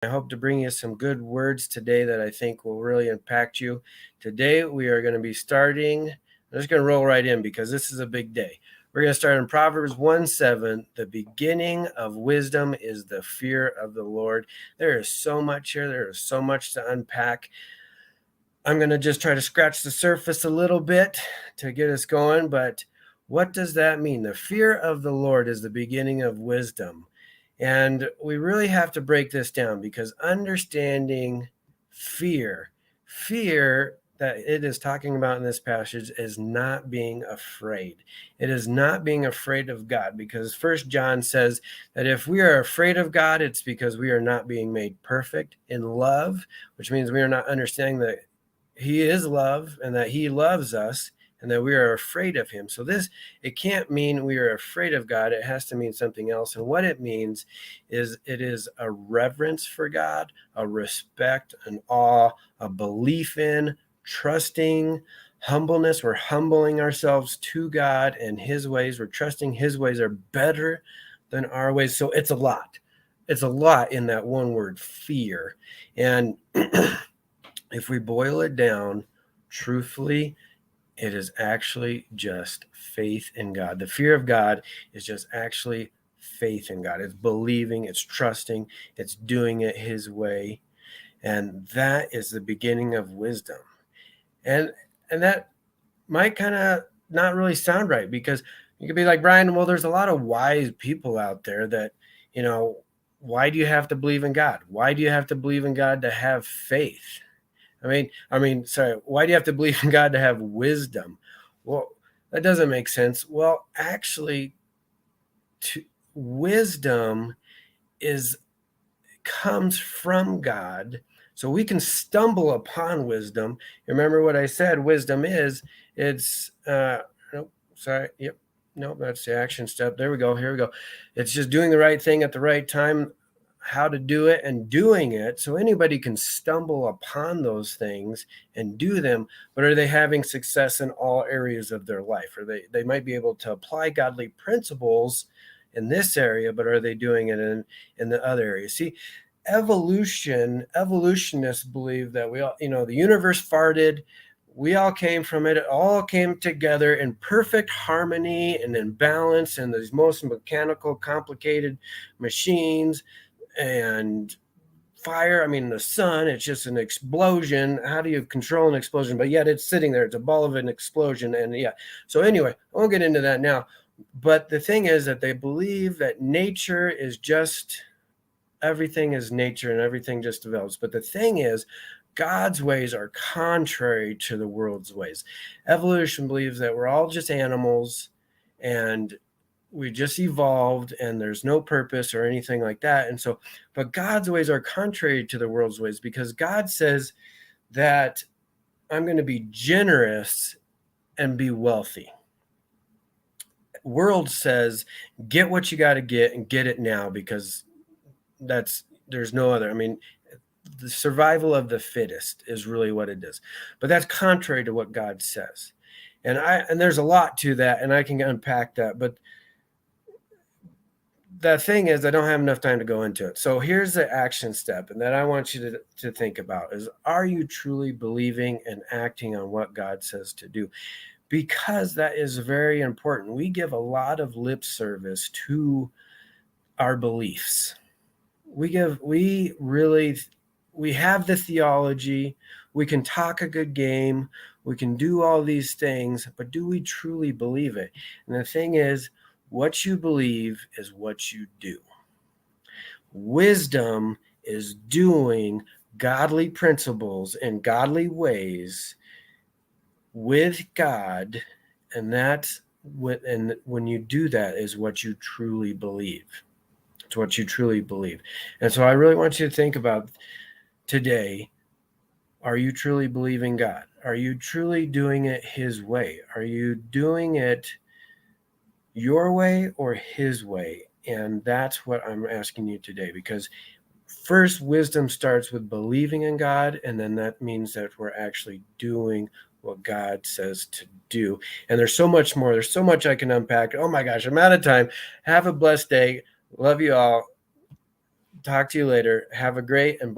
I hope to bring you some good words today that I think will really impact you. Today, we are going to be starting, I'm just going to roll right in because this is a big day. We're going to start in Proverbs 1:7. The beginning of wisdom is the fear of the Lord. There is so much here, there is so much to unpack. I'm going to just try to scratch the surface a little bit to get us going, but what does that mean? The fear of the Lord is the beginning of wisdom. And we really have to break this down because understanding fear that it is talking about in this passage is not being afraid. It is not being afraid of God, because First John says that if we are afraid of God, it's because we are not being made perfect in love, which means we are not understanding that He is love and that He loves us and that we are afraid of Him. So it can't mean we are afraid of God. It has to mean something else. And what it means is it is a reverence for God, a respect, an awe, a belief in, trusting, humbleness. We're humbling ourselves to God and His ways. We're trusting His ways are better than our ways. So it's a lot. It's a lot in that one word, fear. And if we boil it down truthfully, it is actually just faith in God. The fear of God is just actually faith in God. It's believing, it's trusting, it's doing it His way. And that is the beginning of wisdom. And that might kind of not really sound right, because you could be like, Brian, well, there's a lot of wise people out there that, why do you have to believe in God? Why do you have to believe in God to have faith? Sorry, why do you have to believe in God to have wisdom? Well, that doesn't make sense. Well, actually, wisdom comes from God. So we can stumble upon wisdom. Remember what I said, wisdom is, it's, that's the action step. There we go. Here we go. It's just doing the right thing at the right time, how to do it and doing it. So anybody can stumble upon those things and do them, but are they having success in all areas of their life? Or they might be able to apply godly principles in this area, but are they doing it in the other areas? See, evolutionists believe that we all, the universe farted, we all came from it. It all came together in perfect harmony and in balance, and these most mechanical, complicated machines and fire. The sun, it's just an explosion. How do you control an explosion? But yet it's sitting there. It's a ball of an explosion. And yeah. So anyway, I won't get into that now. But the thing is that they believe that nature is just, everything is nature and everything just develops. But the thing is, God's ways are contrary to the world's ways. Evolution believes that we're all just animals and we just evolved and there's no purpose or anything like that. And so, but God's ways are contrary to the world's ways, because God says that I'm going to be generous and be wealthy. World says, get what you got to get and get it now, because there's no other. The survival of the fittest is really what it is. But that's contrary to what God says. And there's a lot to that, and I can unpack that. But the thing is, I don't have enough time to go into it. So here's the action step, and that I want you to think about is, are you truly believing and acting on what God says to do? Because that is very important. We give a lot of lip service to our beliefs. We have the theology, we can talk a good game, we can do all these things, but do we truly believe it? And the thing is, what you believe is what you do. Wisdom is doing godly principles and godly ways with God, and when you do that is what you truly believe. It's what you truly believe. And so I really want you to think about today, are you truly believing God? Are you truly doing it His way? Are you doing it your way or His way? And that's what I'm asking you today, because first, wisdom starts with believing in God, and then that means that we're actually doing what God says to do. And there's so much more. There's so much I can unpack. Oh my gosh, I'm out of time. Have a blessed day. Love you all. Talk to you later. Have a great and